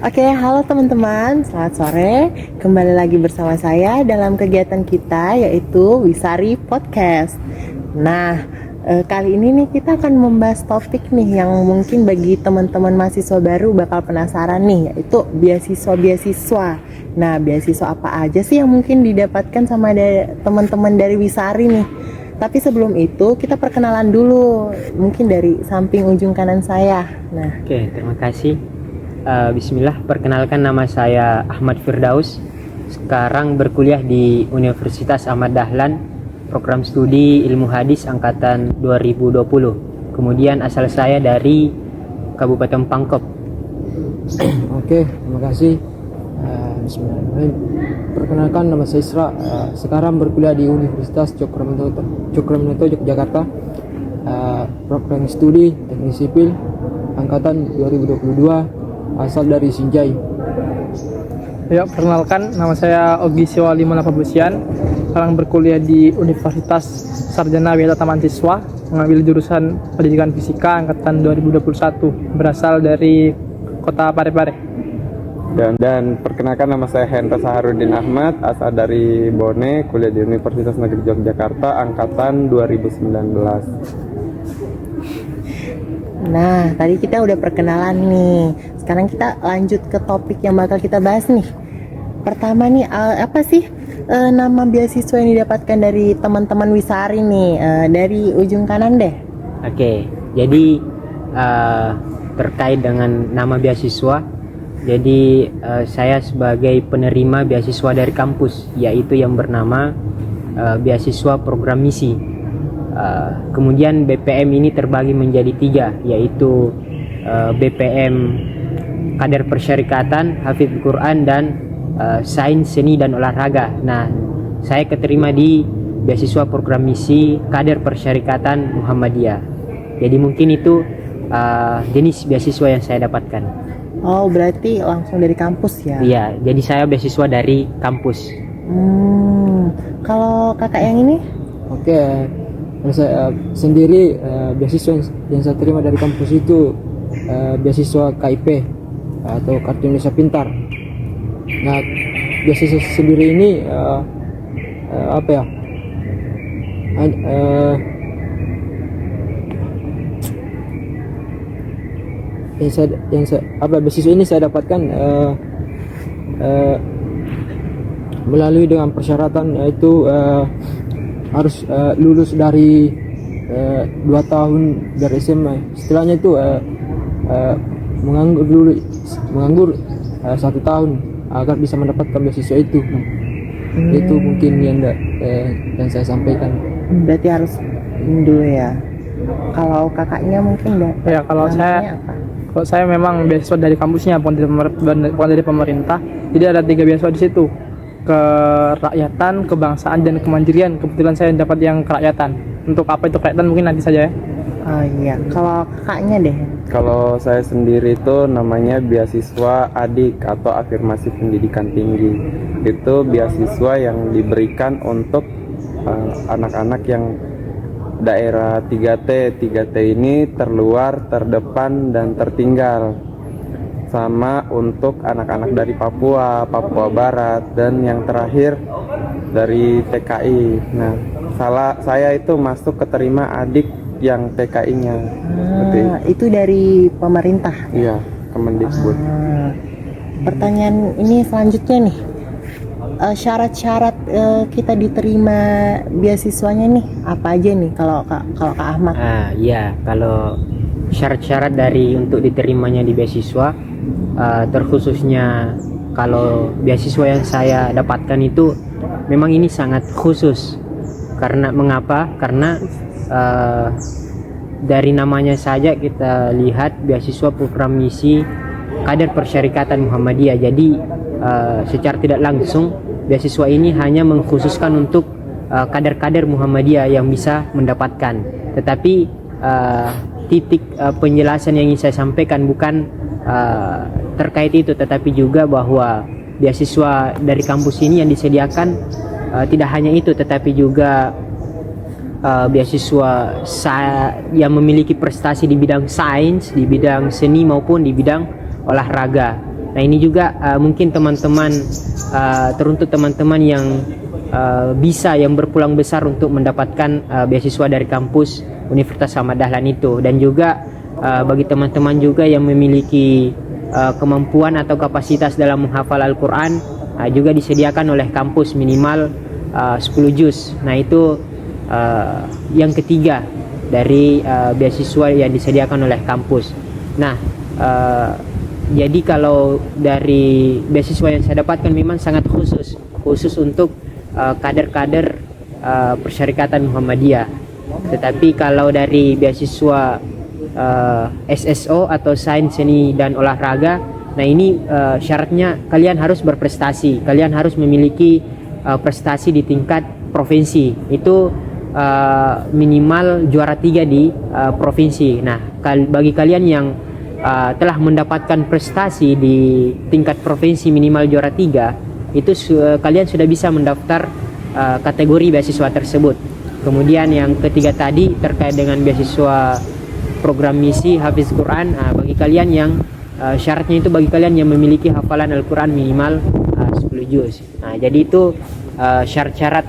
Oke, halo teman-teman, selamat sore. Kembali lagi bersama saya dalam kegiatan kita yaitu Wisari Podcast. Nah, kali ini nih kita akan membahas topik nih yang mungkin bagi teman-teman mahasiswa baru bakal penasaran nih, yaitu beasiswa-beasiswa. Nah, beasiswa apa aja sih yang mungkin didapatkan sama teman-teman dari Wisari nih? Tapi sebelum itu kita perkenalan dulu, mungkin dari samping ujung kanan saya. Nah, Oke, terima kasih. Bismillah, perkenalkan nama saya Ahmad Firdaus. Sekarang berkuliah di Universitas Ahmad Dahlan, program studi Ilmu Hadis angkatan 2020. Kemudian asal saya dari Kabupaten Pangkep. Oke, terima kasih. Bismillahirrahmanirrahim. Perkenalkan, nama saya Isra. Sekarang berkuliah di Universitas Cokroaminoto Yogyakarta. Program studi Teknik Sipil angkatan 2022, asal dari Sinjai. Ya, perkenalkan, nama saya Ogi Siwali Manapabusian. Sekarang berkuliah di Universitas Sarjana Wisata Mahasiswa, mengambil jurusan Pendidikan Fisika angkatan 2021, berasal dari Kota Parepare. Dan perkenalkan, nama saya Hendra Saharudin Ahmad, asal dari Bone, kuliah di Universitas Negeri Yogyakarta angkatan 2019. Nah, tadi kita udah perkenalan nih. Sekarang kita lanjut ke topik yang bakal kita bahas nih. Pertama nih, apa sih nama beasiswa yang didapatkan dari teman-teman Wisari nih? Dari ujung kanan deh. Oke, jadi terkait dengan nama beasiswa, jadi saya sebagai penerima beasiswa dari kampus, yaitu yang bernama beasiswa program misi. Kemudian BPM ini terbagi menjadi 3, yaitu BPM Kader Persyarikatan, Hafidz Quran, dan Sains, Seni, dan Olahraga. Nah, saya keterima di beasiswa program misi Kader Persyarikatan Muhammadiyah. Jadi mungkin itu jenis beasiswa yang saya dapatkan. Oh, berarti langsung dari kampus ya? Iya, jadi saya beasiswa dari kampus. Kalau kakak yang ini? Oke, saya sendiri beasiswa yang saya terima dari kampus itu beasiswa KIP atau Kartu Indonesia Pintar. Nah, beasiswa sendiri ini apa ya? Beasiswa ini saya dapatkan melalui dengan persyaratan, yaitu harus lulus dari 2 tahun dari SMA. Setelahnya itu menganggur 1 tahun agar bisa mendapatkan beasiswa itu. Itu mungkin yang saya sampaikan. Berarti harus ini dulu ya. Kalau kakaknya mungkin Ya, kalau saya memang beasiswa dari kampusnya, bukan dari pemerintah. Jadi ada 3 beasiswa di situ: kerakyatan, kebangsaan, dan kemandirian. Kebetulan saya dapat yang kerakyatan. Untuk apa itu kerakyatan mungkin nanti saja ya. Oh iya, kalau kakaknya deh. Kalau saya sendiri itu namanya beasiswa ADIK atau Afirmasi Pendidikan Tinggi. Itu beasiswa yang diberikan untuk anak-anak yang daerah 3T. 3T ini terluar, terdepan, dan tertinggal. Sama untuk anak-anak dari Papua, Papua Barat, dan yang terakhir dari TKI. Nah, saya itu masuk keterima adik yang TKI-nya. Itu dari pemerintah? Iya, Kemendikbud. Pertanyaan ini selanjutnya nih, syarat-syarat kita diterima beasiswanya nih apa aja nih kalau Kak Ahmad? Iya, kalau syarat-syarat dari untuk diterimanya di beasiswa, terkhususnya kalau beasiswa yang saya dapatkan itu memang ini sangat khusus. Karena mengapa? Karena dari namanya saja kita lihat beasiswa program misi Kader Persyarikatan Muhammadiyah. Jadi secara tidak langsung beasiswa ini hanya mengkhususkan untuk kader-kader Muhammadiyah yang bisa mendapatkan. Tetapi titik penjelasan yang ingin saya sampaikan bukan terkait itu, tetapi juga bahwa beasiswa dari kampus ini yang disediakan tidak hanya itu, tetapi juga beasiswa yang memiliki prestasi di bidang sains, di bidang seni maupun di bidang olahraga. Nah ini juga mungkin teman-teman teruntuk teman-teman yang bisa yang berpulang besar untuk mendapatkan beasiswa dari kampus Universitas Ahmad Dahlan itu, dan juga bagi teman-teman juga yang memiliki kemampuan atau kapasitas dalam menghafal Al-Quran, juga disediakan oleh kampus minimal 10 juz. Nah itu yang ketiga dari beasiswa yang disediakan oleh kampus. Nah jadi kalau dari beasiswa yang saya dapatkan memang sangat khusus untuk kader-kader Persyarikatan Muhammadiyah. Tetapi kalau dari beasiswa SSO atau Sains, Seni dan Olahraga, nah ini syaratnya kalian harus berprestasi, kalian harus memiliki prestasi di tingkat provinsi, itu minimal juara 3 di provinsi. Nah bagi kalian yang telah mendapatkan prestasi di tingkat provinsi minimal juara 3, itu kalian sudah bisa mendaftar kategori beasiswa tersebut. Kemudian yang ketiga tadi terkait dengan beasiswa program misi Hafiz Quran, bagi kalian yang syaratnya itu bagi kalian yang memiliki hafalan Al-Quran minimal 10 juz. Nah jadi itu syarat-syarat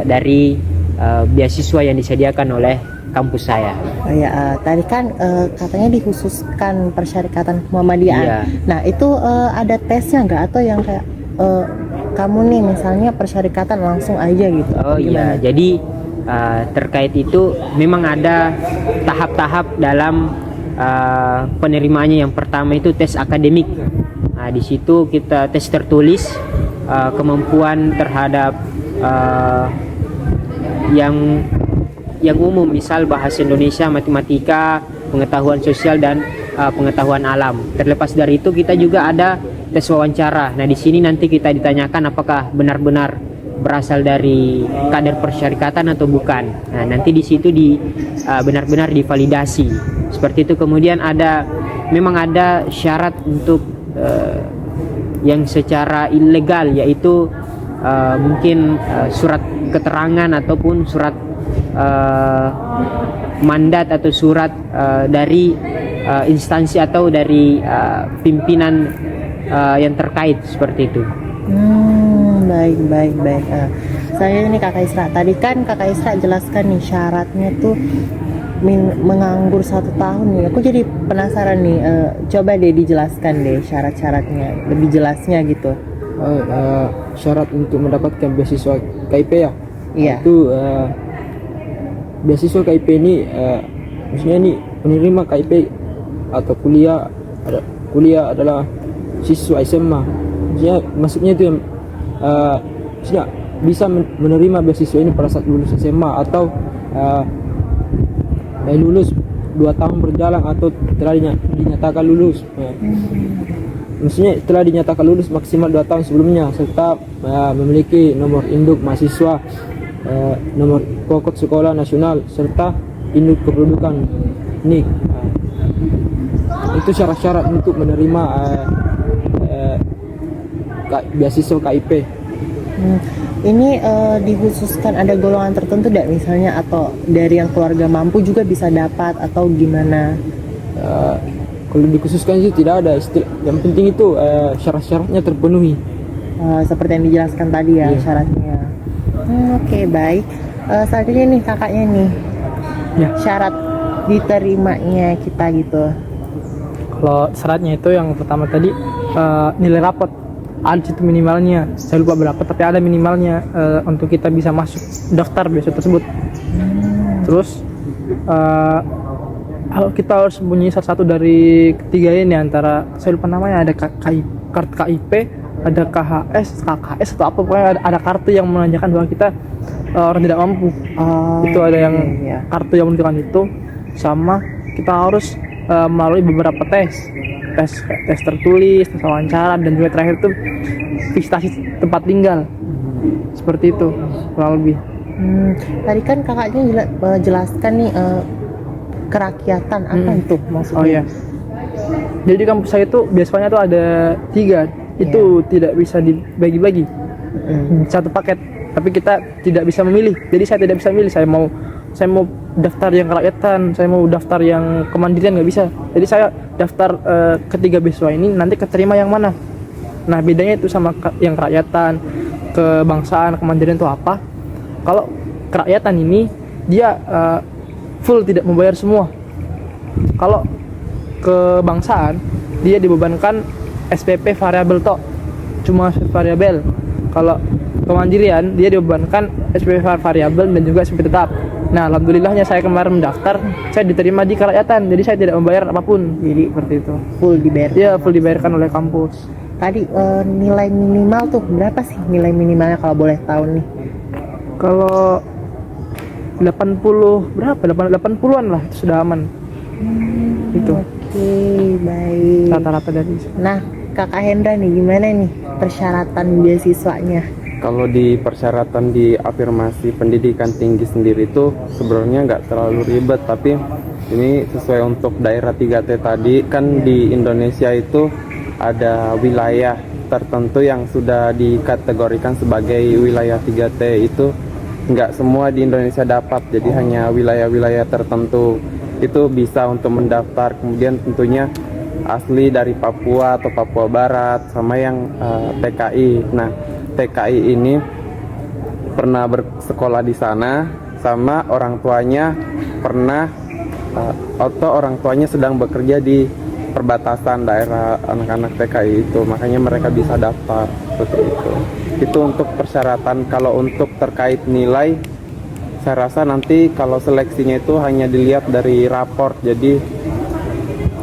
dari beasiswa yang disediakan oleh kampus saya. Oh ya, tadi kan katanya dikhususkan Persyarikatan Muhammadiyah. Iya. Nah itu ada tesnya nggak, atau yang kayak kamu nih misalnya persyarikatan langsung aja gitu? Oh iya, jadi terkait itu memang ada tahap-tahap dalam penerimanya. Yang pertama itu tes akademik. Nah, di situ kita tes tertulis kemampuan terhadap yang umum, misal bahasa Indonesia, matematika, pengetahuan sosial dan pengetahuan alam. Terlepas dari itu kita juga ada tes wawancara. Nah di sini nanti kita ditanyakan apakah benar-benar berasal dari kader persyarikatan atau bukan. Nah nanti di situ benar-benar divalidasi seperti itu. Kemudian memang ada syarat untuk yang secara ilegal, yaitu mungkin surat keterangan ataupun surat mandat atau surat dari instansi atau dari pimpinan yang terkait seperti itu. Baik. Saya ini Kakak Isra. Tadi kan Kakak Isra jelaskan nih syaratnya tuh menganggur 1 tahun nih. Aku jadi penasaran nih. Coba deh dijelaskan deh syarat-syaratnya lebih jelasnya gitu. Syarat untuk mendapatkan beasiswa KIP ya? Iya. Itu beasiswa KIP ini maksudnya ini penerima KIP atau kuliah adalah siswa SMA. Maksudnya itu yang maksudnya bisa menerima beasiswa ini pada saat lulus SMA atau lulus 2 tahun berjalan atau telah dinyatakan lulus. Maksudnya telah dinyatakan lulus maksimal 2 tahun sebelumnya, serta memiliki nomor induk mahasiswa, nomor pokok sekolah nasional, serta induk kependudukan NIK. Itu syarat-syarat untuk menerima beasiswa KIP. Ini dikhususkan ada golongan tertentu tidak misalnya, atau dari yang keluarga mampu juga bisa dapat atau gimana? Kalau dikhususkan sih tidak ada. Yang penting itu syarat-syaratnya terpenuhi. Seperti yang dijelaskan tadi ya, Iya. syaratnya. Oke, baik. Selanjutnya nih kakaknya nih, Ya. syarat diterimanya kita gitu. Kalau syaratnya itu yang pertama tadi nilai rapot, ada situ minimalnya, saya lupa berapa tapi ada minimalnya untuk kita bisa masuk daftar beasiswa tersebut. Terus kita harus punya salah satu dari ketiga ini, antara saya lupa namanya, ada kartu KIP, ada KKS atau apa, pokoknya ada kartu yang menandakan bahwa kita orang tidak mampu. Itu ada yang iya. kartu yang menunjukkan itu, sama kita harus melalui beberapa tes tertulis, tes wawancara, dan juga terakhir itu visitasi tempat tinggal. Seperti itu kurang lebih. Tadi kan kakaknya jelaskan nih kerakyatan, apa itu maksudnya? Oh iya. Jadi di kampus saya itu biasanya tuh ada 3, itu tidak bisa dibagi-bagi satu paket, tapi kita tidak bisa memilih. Jadi saya tidak bisa memilih saya mau daftar yang kerakyatan, saya mau daftar yang kemandirian, nggak bisa. Jadi saya daftar ketiga beasiswa ini nanti keterima yang mana. Nah bedanya itu sama yang kerakyatan, kebangsaan, kemandirian itu apa? Kalau kerakyatan ini dia full tidak membayar semua. Kalau kebangsaan dia dibebankan SPP variabel toh, cuma SPP variabel. Kalau kemandirian dia dibebankan SPP variabel dan juga SPP tetap. Nah alhamdulillahnya saya kemarin mendaftar, saya diterima di kerakyatan, jadi saya tidak membayar apapun. Jadi seperti itu. Full dibayar. Ya full dibayarkan oleh kampus. Tadi nilai minimal tuh berapa sih nilai minimalnya kalau boleh tahu nih? Kalau 80 berapa? 80-an lah itu sudah aman. Itu Oke, baik. rata-rata dari itu. Nah, Kakak Hendra nih gimana nih persyaratan beasiswanya? Kalau di persyaratan di afirmasi pendidikan tinggi sendiri itu sebenarnya nggak terlalu ribet, tapi ini sesuai untuk daerah 3T tadi. Kan di Indonesia itu ada wilayah tertentu yang sudah dikategorikan sebagai wilayah 3T. Itu nggak semua di Indonesia dapat, jadi hanya wilayah-wilayah tertentu itu bisa untuk mendaftar. Kemudian tentunya asli dari Papua atau Papua Barat sama yang TKI. Nah TKI ini pernah bersekolah di sana sama orang tuanya pernah atau orang tuanya sedang bekerja di perbatasan daerah anak-anak TKI itu, makanya mereka bisa daftar seperti itu. Itu untuk persyaratan. Kalau untuk terkait nilai, saya rasa nanti kalau seleksinya itu hanya dilihat dari raport, jadi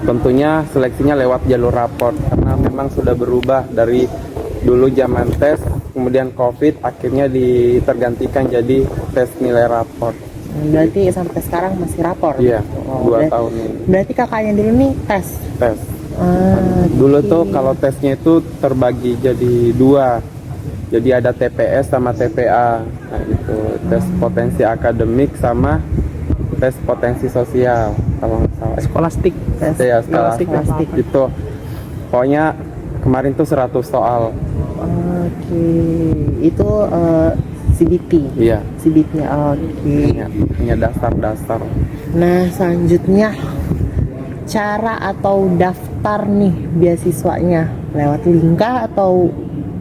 tentunya seleksinya lewat jalur raport karena memang sudah berubah dari dulu zaman tes, kemudian COVID, akhirnya tergantikan jadi tes nilai raport. Berarti sampai sekarang masih rapor? Iya, 2 berarti, tahun ini. Berarti kakaknya dulu nih tes? Tes. Oke. Dulu tuh kalau tesnya itu terbagi jadi 2. Jadi ada TPS sama TPA. Nah itu tes potensi akademik sama tes potensi sosial kalau nggak salah. Skolastik. Ya, skolastik. Itu pokoknya kemarin tuh 100 soal. Oke, itu CBT. Iya. CBT-nya. Oke. Hanya dasar-dasar. Nah, selanjutnya cara atau daftar nih beasiswanya lewat link kah atau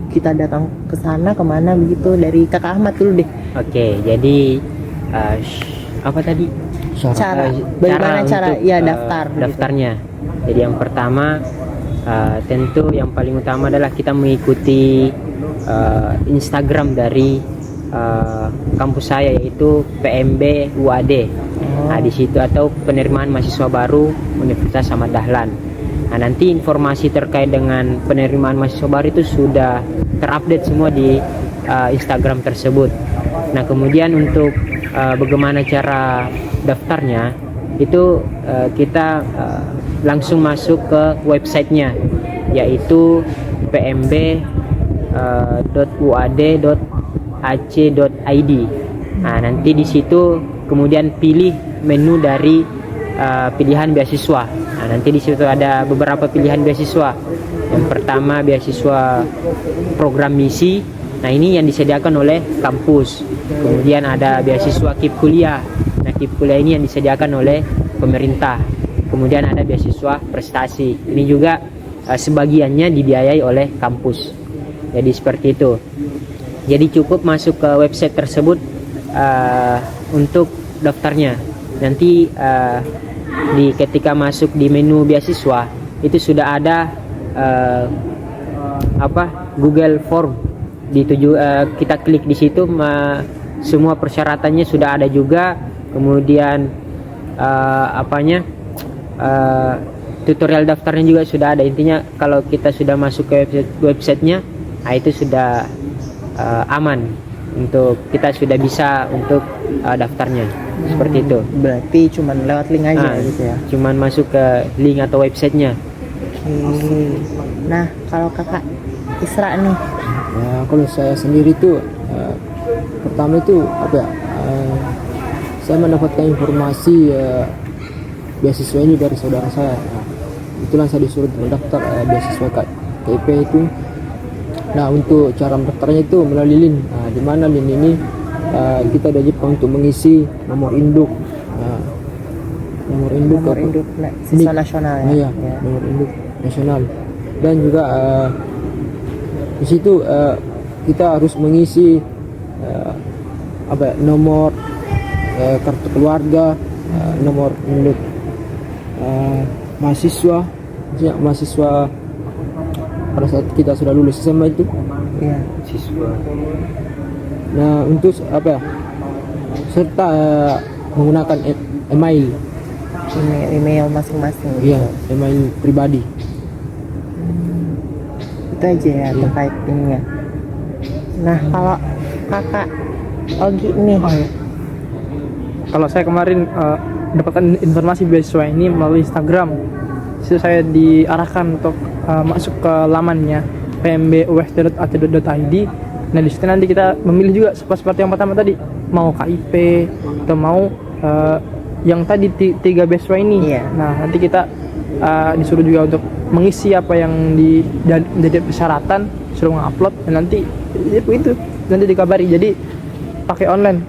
kita datang ke sana kemana begitu? Dari Kakak Ahmad dulu deh. Oke, jadi apa tadi? Cara bagaimana cara untuk, ya daftar gitu. daftarnya. Jadi yang pertama tentu yang paling utama adalah kita mengikuti Instagram dari kampus saya, yaitu PMB UAD. Nah, di situ atau penerimaan mahasiswa baru Universitas Ahmad Dahlan. Nah, nanti informasi terkait dengan penerimaan mahasiswa baru itu sudah terupdate semua di Instagram tersebut. Nah, kemudian untuk bagaimana cara daftarnya itu kita langsung masuk ke websitenya, yaitu pmb.uad.ac.id. Nah, nanti di situ kemudian pilih menu dari pilihan beasiswa. Nah, nanti di situ ada beberapa pilihan beasiswa. Yang pertama beasiswa program misi. Nah, ini yang disediakan oleh kampus. Kemudian ada beasiswa KIP kuliah. Nah, KIP kuliah ini yang disediakan oleh pemerintah. Kemudian ada beasiswa prestasi. Ini juga sebagiannya dibiayai oleh kampus. Jadi seperti itu. Jadi cukup masuk ke website tersebut untuk daftarnya. Nanti ketika masuk di menu beasiswa itu sudah ada Google Form. Kita klik di situ, semua persyaratannya sudah ada juga. Kemudian tutorial daftarnya juga sudah ada. Intinya kalau kita sudah masuk ke websitenya, nah itu sudah aman untuk kita sudah bisa untuk daftarnya. Seperti itu. Berarti cuman lewat link aja gitu ya. Cuman masuk ke link atau websitenya. Oke. Nah, kalau Kakak Isra nih, Ya, kalau saya sendiri tuh pertama itu saya mendapatkan informasi beasiswa ini dari saudara saya. Nah, itulah saya disuruh mendaftar beasiswa KIP itu. Nah, untuk cara mendaftarnya itu melalui link. Nah, di mana link ini kita wajib untuk mengisi nomor induk nomor induk Nomor apa? induk siswa nasional ya. Iya, Ya. nomor induk nasional. Dan juga di situ kita harus mengisi nomor kartu keluarga, nomor induk mahasiswa, maksudnya mahasiswa pada saat kita sudah lulus SMA itu. Iya. Siswa. Nah, untuk serta menggunakan email, Email masing-masing. iya, email pribadi. Itu aja ya terkait ini ya. Nah, kalau kakak Ogi nih, Kalau saya kemarin dapatkan informasi beasiswa ini melalui Instagram. Situ saya diarahkan untuk masuk ke lamannya pmbuft.ac.id. Nah, di situ nanti kita memilih juga seperti yang pertama tadi, mau KIP atau mau yang tadi tiga beasiswa ini. Iya. Nah, nanti kita disuruh juga untuk mengisi apa yang jadi persyaratan, suruh ngupload, dan nanti itu nanti dikabari. Jadi pakai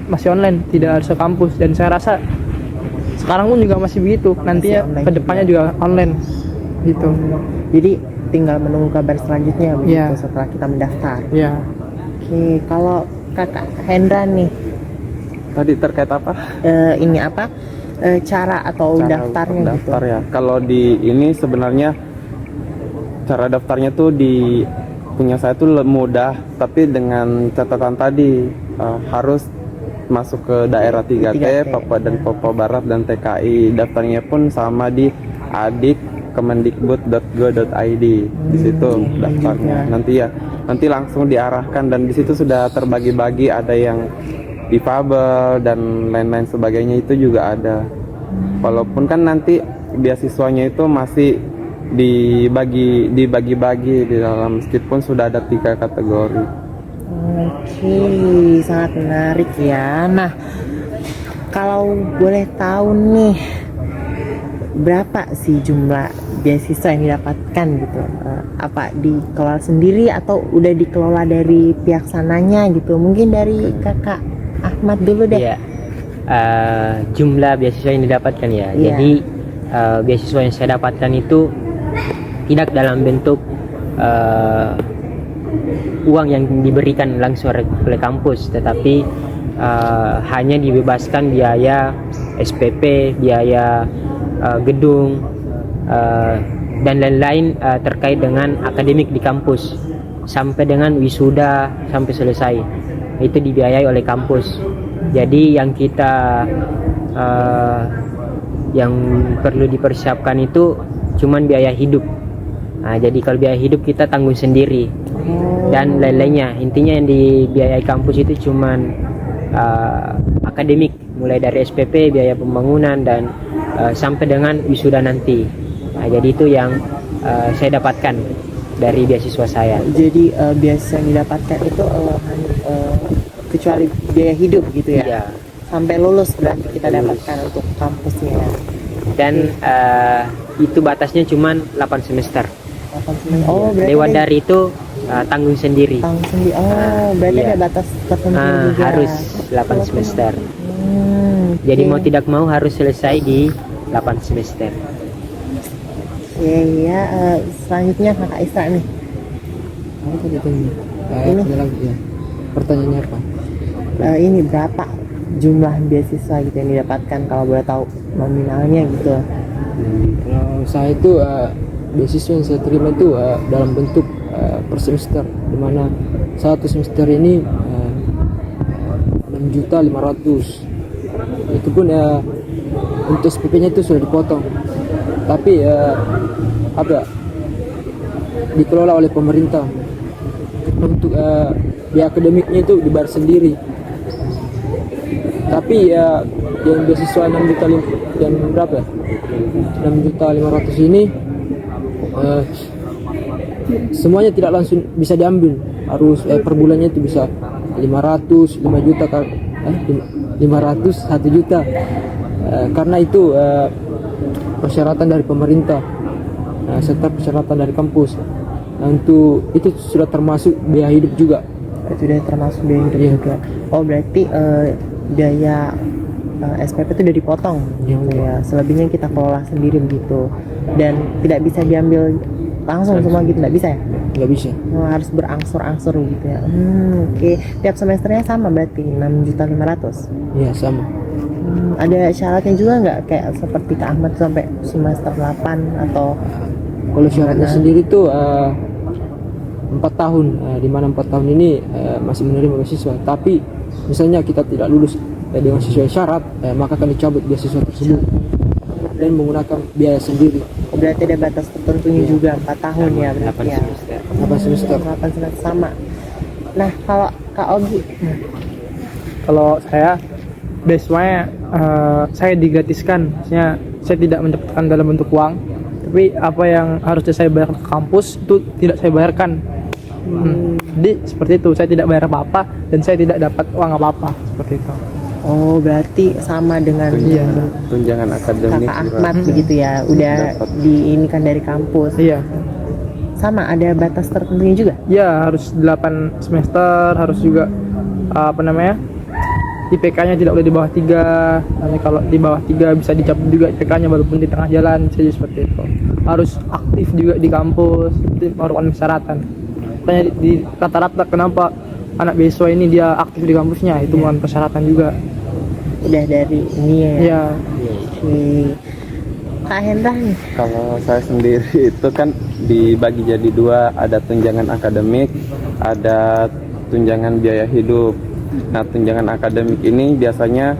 masih online, tidak harus ke kampus. Dan saya rasa sekarang pun juga masih begitu, nantinya online kedepannya juga online gitu. jadi tinggal menunggu kabar selanjutnya begitu Iya. setelah kita mendaftar. Ya, Oke, kalau kakak Hendra nih, Tadi terkait apa? ini apa cara atau Cara daftarnya gitu? daftar ya. Kalau di ini sebenarnya cara daftarnya tuh di punya saya tuh mudah, tapi dengan catatan tadi harus masuk ke daerah 3T, 3T. Papua dan Papua Barat dan TKI. Daftarnya pun sama di adik.kemendikbud.go.id. Di situ daftarnya. Nanti langsung diarahkan, dan di situ sudah terbagi-bagi, ada yang difabel dan lain-lain sebagainya, itu juga ada. Walaupun kan nanti beasiswanya itu masih dibagi-bagi di dalam, meskipun sudah ada 3 kategori. Oke, sangat menarik ya. Nah, kalau boleh tahu nih, berapa sih jumlah beasiswa yang didapatkan gitu? Apa dikelola sendiri atau udah dikelola dari pihak sananya gitu? Mungkin dari kakak Ahmad dulu deh. Iya. Jumlah beasiswa yang didapatkan ya. Iya. Jadi beasiswa yang saya dapatkan itu tidak dalam bentuk uang yang diberikan langsung oleh kampus, tetapi hanya dibebaskan biaya SPP, biaya gedung, dan lain-lain terkait dengan akademik di kampus sampai dengan wisuda sampai selesai, itu dibiayai oleh kampus. Jadi yang kita yang perlu dipersiapkan itu cuman biaya hidup. Nah, jadi kalau biaya hidup kita tanggung sendiri dan lain-lainnya. Intinya yang dibiayai kampus itu cuman akademik, mulai dari SPP, biaya pembangunan, dan sampai dengan wisuda nanti. Nah, jadi itu yang saya dapatkan dari beasiswa saya. Jadi beasiswa yang didapatkan itu kecuali biaya hidup gitu ya? Iya. Sampai lulus berarti kita dapatkan untuk kampusnya. Dan itu batasnya cuman 8 semester. Oh, berarti Lewat ada dari itu tanggung sendiri. tanggung sendiri. Oh, berarti Iya. ada batas tertentu juga. Harus 8 semester. Jadi oke. mau tidak mau harus selesai di 8 semester. Iya, selanjutnya kakak Isra nih. Apa tadi tanya? Ini. Ada lagi ya. Pertanyaannya apa? Ini berapa jumlah beasiswa gitu yang didapatkan, kalau boleh tahu nominalnya gitu? Kalau saya itu beasiswa yang saya terima itu dalam bentuk per semester, di mana satu semester ini 6.500.000. Itu pun untuk SPP-nya itu sudah dipotong, tapi dikelola oleh pemerintah. Untuk biaya akademiknya itu dibayar sendiri. Tapi yang beasiswa 6.500.000 dan berapa? 6.500.000 ini semuanya tidak langsung bisa diambil, harus per bulannya itu bisa 500, 5 juta, 500, 1 juta, karena itu persyaratan dari pemerintah, serta persyaratan dari kampus. Nah, untuk itu sudah termasuk biaya hidup juga. Itu udah termasuk biaya hidup Iya. juga. Oh, berarti biaya SPP itu udah dipotong Iya, gitu ya. Selebihnya kita kelola sendiri begitu. Dan tidak bisa diambil langsung semua gitu, nggak bisa ya? Nggak bisa. Oh, harus berangsur-angsur gitu ya. Oke. Tiap semesternya sama berarti 6.500.000. Iya sama. Ada syaratnya juga nggak kayak seperti Kak Ahmad sampai semester 8 atau Kalau syaratnya sendiri tuh 4 tahun, di mana 4 tahun ini masih menerima beasiswa. Tapi misalnya kita tidak lulus dengan sesuai syarat, maka akan dicabut beasiswa tersebut dan menggunakan biaya sendiri. berarti ada batas tertentunya juga 4 tahun ya berarti 8 ya. semester. 8 semester. 8 semester sama. Nah kalau Kak Ogi, Kalau saya beasiswanya saya digratiskan, maksudnya saya tidak mendapatkan dalam bentuk uang, tapi apa yang harusnya saya bayar ke kampus itu tidak saya bayarkan. Jadi seperti itu, saya tidak bayar apa-apa dan saya tidak dapat uang apa-apa seperti itu. oh berarti sama dengan Tunjangan akademik Kakak juga. Ahmad begitu ya, udah Dapat. diinikan dari kampus. Iya, Sama ada batas tertentunya juga. ya harus 8 semester, harus juga apa namanya, IPK-nya tidak boleh di bawah 3. Nanti kalau di bawah 3 bisa dicabut juga IPK-nya walaupun di tengah jalan, jadi seperti itu. Harus aktif juga di kampus, itu merupakan persyaratan. Makanya di rata-rata kenapa anak beasiswa ini dia aktif di kampusnya, itu bukan persyaratan juga. Udah dari ini ya. Iya, Oke. Kak Hendra nih. Kalau saya sendiri itu kan dibagi jadi 2, ada tunjangan akademik, ada tunjangan biaya hidup. Nah, tunjangan akademik ini biasanya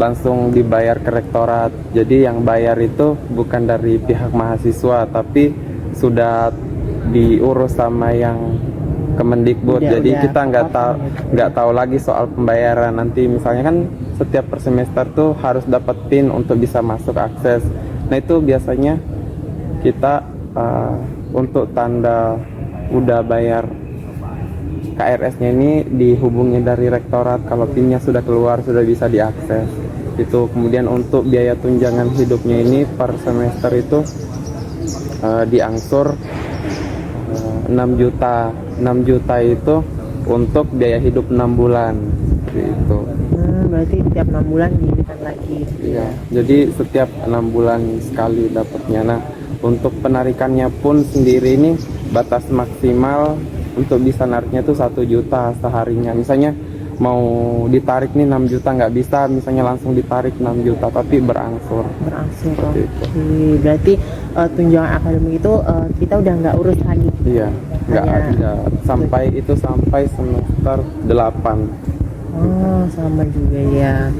langsung dibayar ke rektorat. Jadi yang bayar itu bukan dari pihak mahasiswa, tapi sudah diurus sama yang Kemendikbud. Jadi Udah kita nggak tahu lagi soal pembayaran. Nanti misalnya kan setiap per semester tuh harus dapat PIN untuk bisa masuk akses. Nah itu biasanya kita untuk tanda udah bayar KRS-nya ini dihubungi dari rektorat, kalau PIN-nya sudah keluar sudah bisa diakses. Itu kemudian untuk biaya tunjangan hidupnya ini per semester itu diangsur 6 juta. 6 juta itu untuk biaya hidup 6 bulan gitu. Berarti tiap 6 bulan diinikan lagi. Iya, jadi setiap 6 bulan sekali dapatnya. Nah, untuk penarikannya pun sendiri ini batas maksimal untuk bisa nariknya itu 1 juta seharinya. Misalnya mau ditarik nih 6 juta nggak bisa, misalnya langsung ditarik 6 juta tapi berangsur. Berangsur. Seperti itu. Oke. Berarti tunjangan akademik itu kita udah nggak urus lagi. Iya, nggak Hanya- ada sampai semester 8. Oh, sama juga ya.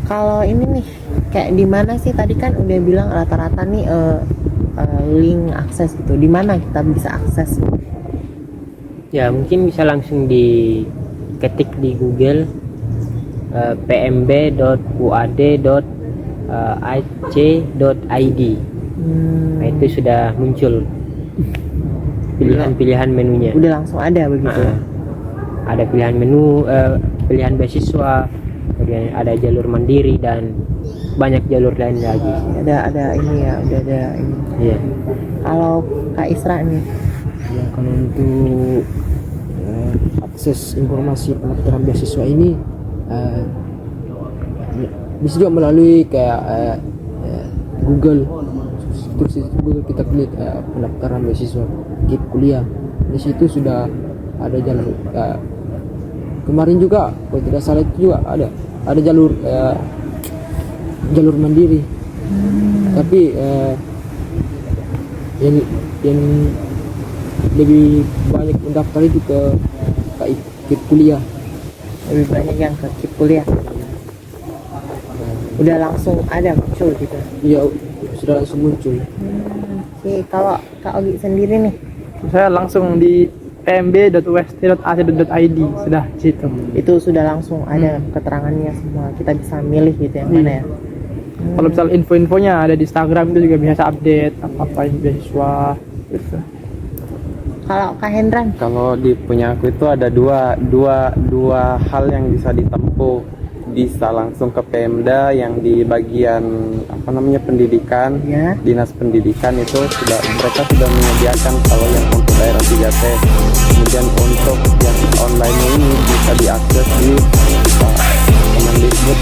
Kalau ini nih, kayak di mana sih tadi kan udah bilang rata-rata nih link akses itu. Di mana kita bisa akses? Ya mungkin bisa langsung diketik di Google pmb.uad.ac.id. Nah, itu sudah muncul pilihan-pilihan menunya. Udah langsung ada begitu. Nah, ada pilihan menu, pilihan beasiswa, kemudian ada jalur mandiri dan banyak jalur lain lagi. Ada ini ya, udah ada ini. Iya. Kalau Kak Isra nih, Ya, kalau untuk akses informasi pendaftaran beasiswa ini bisa juga melalui kayak Google. Terus di Google kita pilih pendaftaran beasiswa KIP kuliah. Di situ sudah ada jalur. Kemarin juga, kalau tidak salah itu juga ada jalur jalur mandiri. Tapi yang lebih banyak mendaftar itu ke KIP kuliah. lebih banyak yang ke KIP kuliah. Udah langsung ada muncul gitu. Iya, sudah langsung muncul. Oke, kalau Kak Ogi sendiri nih, saya langsung di pmb.ust.ac.id sudah di situ. itu sudah langsung ada keterangannya semua. Kita bisa milih gitu yang mana ya. Kalau misal info-infonya ada di Instagram itu juga biasa update apa-apa yang beasiswa gitu. Kalau Kak Hendran, Kalau di punya aku itu ada dua hal yang bisa ditempuh. Bisa langsung ke Pemda yang di bagian apa namanya pendidikan, ya. dinas pendidikan itu mereka sudah menyediakan kalau yang untuk daerah 3T. Kemudian untuk yang online ini bisa diakses di Kemdikbud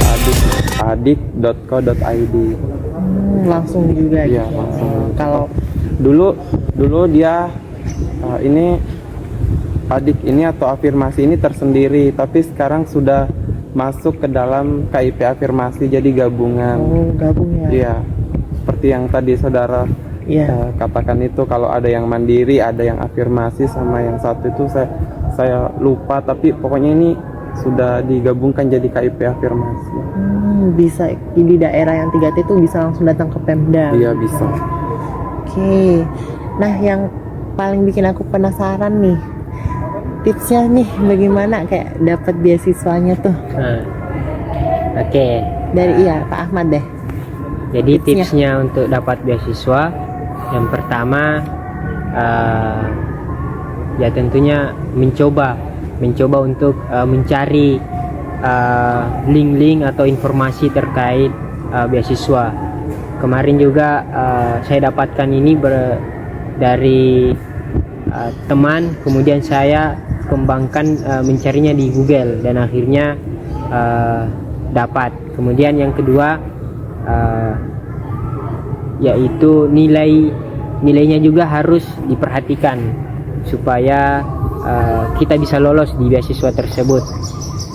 adik.co.id. Langsung juga Iya, gitu. langsung. Kalau Dulu dia ini adik ini atau afirmasi ini tersendiri, tapi sekarang sudah masuk ke dalam KIP afirmasi jadi gabungan. gabung ya. Iya, seperti yang tadi saudara Iya. katakan itu, kalau ada yang mandiri, ada yang afirmasi, sama yang satu itu saya lupa, tapi pokoknya ini sudah digabungkan jadi KIP afirmasi. Bisa di daerah yang 3T itu bisa langsung datang ke Pemda. Iya, bisa. Oke. Nah, yang paling bikin aku penasaran nih, tipsnya nih bagaimana kayak dapat beasiswanya tuh. Nah, oke. Dari Pak Ahmad deh. Jadi Tipsnya. tipsnya untuk dapat beasiswa, yang pertama ya tentunya mencoba untuk mencari link-link atau informasi terkait beasiswa. Kemarin juga saya dapatkan ini dari teman, kemudian saya kembangkan mencarinya di Google dan akhirnya dapat. Kemudian yang kedua yaitu nilainya juga harus diperhatikan supaya kita bisa lolos di beasiswa tersebut.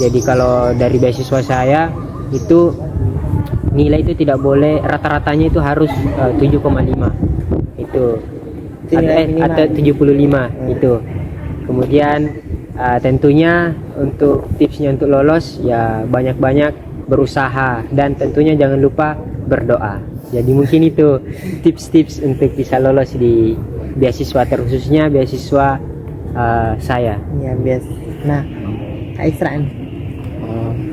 Jadi kalau dari beasiswa saya itu nilai itu tidak boleh, rata-ratanya itu harus 7,5 itu atau 75 itu. Kemudian tentunya untuk tipsnya untuk lolos ya banyak-banyak berusaha dan tentunya jangan lupa berdoa. Jadi mungkin itu tips-tips untuk bisa lolos di beasiswa, terkhususnya beasiswa saya. Iya, Nah, Kak Isra nih.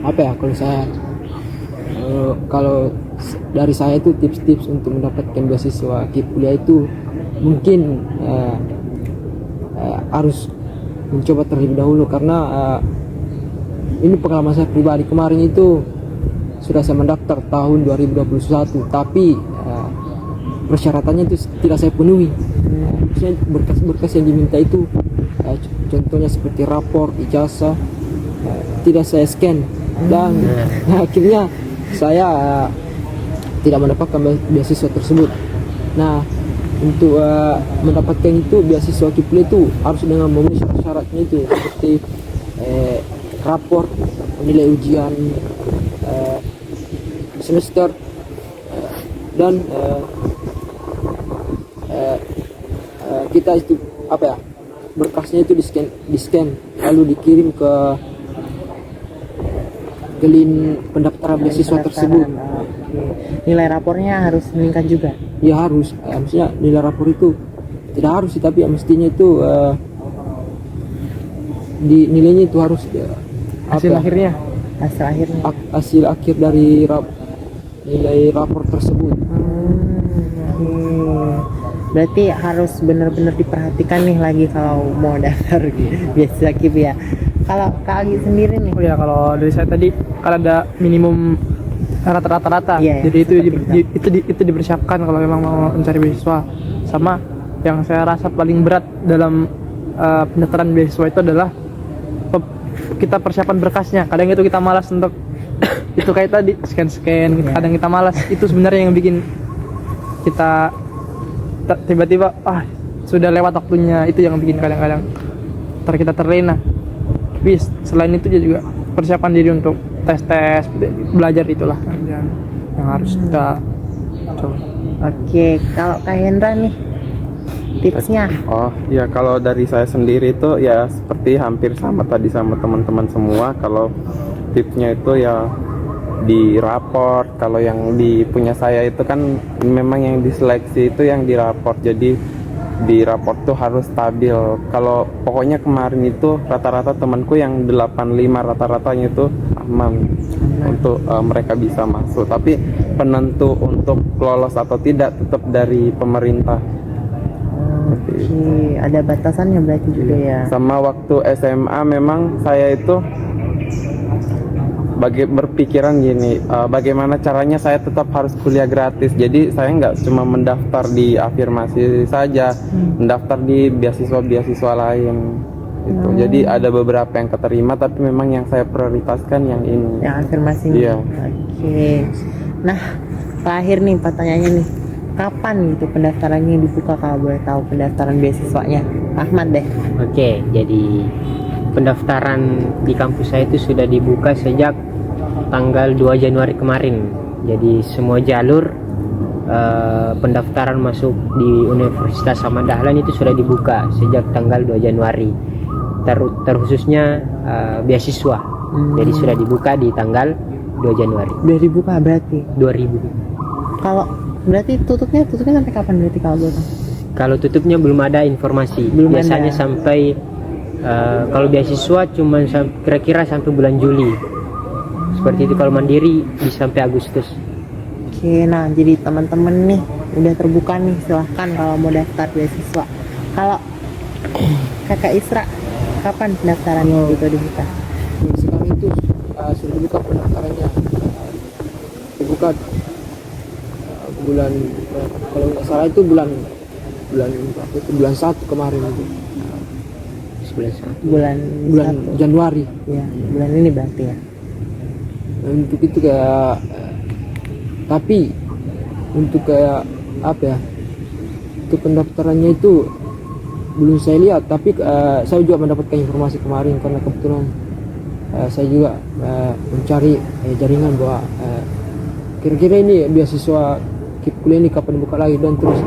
Apa ya kalau saya kalau dari saya itu tips-tips untuk mendapatkan beasiswa kuliah itu mungkin harus mencoba terlebih dahulu, karena ini pengalaman saya pribadi. Kemarin itu sudah saya mendaftar tahun 2021, tapi persyaratannya itu tidak saya penuhi. Maksudnya berkas-berkas yang diminta itu contohnya seperti rapor, ijazah, tidak saya scan, dan akhirnya saya tidak mendapatkan beasiswa tersebut. Nah, untuk mendapatkan itu beasiswa kuliah itu harus dengan memenuhi syarat-syaratnya itu seperti rapor, nilai ujian semester, dan kita itu apa ya, berkasnya itu di scan lalu dikirim ke link pendaftaran beasiswa tersebut. Nilai rapornya harus meningkat juga. Ya harus, maksudnya nilai rapor itu tidak harus sih, tapi mestinya itu di nilainya itu harus Hasil akhirnya. hasil akhir dari nilai rapor tersebut. Berarti harus benar-benar diperhatikan nih lagi kalau mau daftar beasiswa KIP ya. Kalau Kak Agi sendiri nih. Oh ya, kalau dari saya tadi kan ada minimum rata-rata. Iya, Jadi seperti itu dipersiapkan kalau memang mau mencari beasiswa. Sama yang saya rasa paling berat dalam pendaftaran beasiswa itu adalah kita persiapan berkasnya. Kadang itu kita malas untuk itu kayak tadi scan. Kadang kita malas. Itu sebenarnya yang bikin kita tiba-tiba sudah lewat waktunya. Itu yang bikin kadang-kadang kita terlena. Tapi selain itu juga persiapan diri untuk tes belajar, itulah yang harus kita coba. Oke, kalau Kak Hendra nih tipsnya. Oh ya, kalau dari saya sendiri itu ya seperti hampir sama tadi sama teman-teman semua. Kalau tipsnya itu ya di raport. Kalau yang di punya saya itu kan memang yang diseleksi itu yang di raport, jadi di raport tuh harus stabil. Kalau pokoknya kemarin itu rata-rata temanku yang 85 rata-ratanya itu aman untuk mereka bisa masuk. Tapi penentu untuk lolos atau tidak tetap dari pemerintah. Oke, ada batasannya berarti juga ya. Sama waktu SMA memang saya itu berpikiran gini, bagaimana caranya saya tetap harus kuliah gratis. Jadi saya nggak cuma mendaftar di afirmasi saja, mendaftar di beasiswa lain. gitu. Jadi ada beberapa yang keterima, tapi memang yang saya prioritaskan yang ini. Yang afirmasi ini. Iya. Oke. Nah, terakhir nih pertanyaannya nih. Kapan gitu pendaftarannya dibuka kalau boleh tahu pendaftaran beasiswanya? Ahmad deh. Oke, jadi pendaftaran di kampus saya itu sudah dibuka sejak tanggal 2 Januari kemarin. Jadi semua jalur pendaftaran masuk di Universitas Ahmad Dahlan itu sudah dibuka sejak tanggal 2 Januari. Terkhususnya beasiswa. Jadi sudah dibuka di tanggal 2 Januari Udah dibuka berarti. 2000. Kalau berarti tutupnya sampai kapan berarti kalau boleh tahu? Kalau tutupnya belum ada informasi. Belum Biasanya ada. sampai kalau beasiswa cuma kira-kira sampai bulan Juli. Seperti itu. Kalau mandiri bisa sampai Agustus. Oke, nah jadi teman-teman nih udah terbuka nih, silahkan kalau mau daftar beasiswa. Kalau Kakak Isra, kapan pendaftarannya gitu dibuka? Sekarang itu sudah dibuka pendaftarannya, dibuka bulan kalau nggak salah itu bulan berapa itu, bulan 1 kemarin itu, 11. Bulan bulan 1. Januari. Ya, bulan ini berarti ya. Untuk itu kayak tapi untuk kayak apa ya, untuk pendaftarannya itu belum saya lihat, tapi saya juga mendapatkan informasi kemarin karena kebetulan saya juga mencari jaringan bahwa kira-kira ini beasiswa KIP kuliah ini kapan buka lagi, dan terus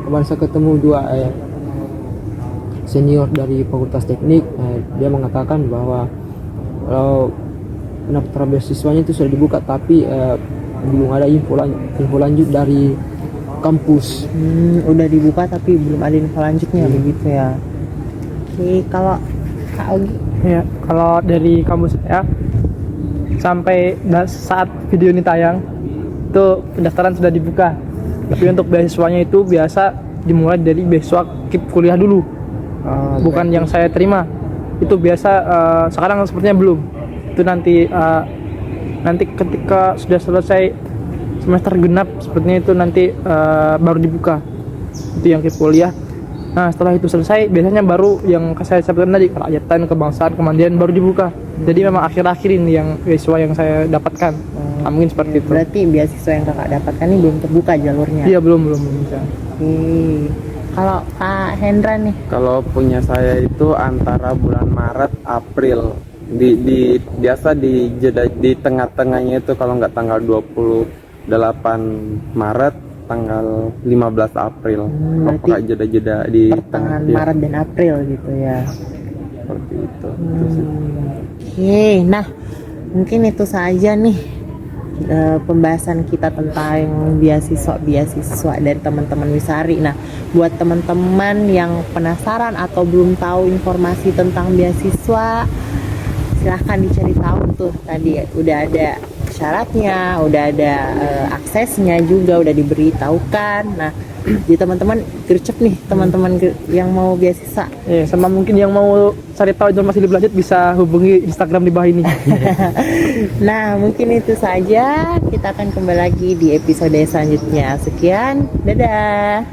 kemarin saya ketemu dua senior dari Fakultas Teknik, dia mengatakan bahwa kalau pendaftaran beasiswanya itu sudah dibuka, tapi belum ada info lanjut dari kampus. Udah dibuka tapi belum ada info lanjutnya begitu ya. Oke, kalau Kak Ogi? Ya, kalau dari kampus saya sampai saat video ini tayang itu pendaftaran sudah dibuka. Tapi untuk beasiswanya itu biasa dimulai dari beasiswa KIP kuliah dulu. Bukan yang saya terima. Itu biasa sekarang sepertinya belum. Itu nanti ketika sudah selesai semester genap sepertinya itu nanti baru dibuka. Itu yang KIP kuliah. Nah, setelah itu selesai biasanya baru yang saya sebutkan tadi, kerakyatan, kebangsaan, kemandirian baru dibuka. Jadi memang akhir-akhir ini yang beasiswa yang saya dapatkan. Mungkin seperti itu. Berarti beasiswa yang Kakak dapatkan ini belum terbuka jalurnya. Iya, belum bisa. Oke. Kalau Kak Hendra nih? Kalau punya saya itu antara bulan Maret April, biasa di jeda di tengah-tengahnya itu, kalau nggak tanggal 28 Maret, tanggal 15 April. Pokoknya jeda-jeda di Pertengahan tengah, ya, Maret dan April gitu ya. seperti itu. Oke, nah mungkin itu saja nih pembahasan kita tentang beasiswa dari teman-teman Wisari. Nah, buat teman-teman yang penasaran atau belum tahu informasi tentang beasiswa, silahkan dicari tahu tuh, tadi udah ada syaratnya, udah ada aksesnya juga udah diberitahukan. Nah, jadi teman-teman gercep nih, teman-teman yang mau beasiswa. Ya, sama mungkin yang mau cari tahu informasi lebih lanjut bisa hubungi Instagram di bawah ini. Nah, mungkin itu saja. Kita akan kembali lagi di episode selanjutnya. Sekian, dadah.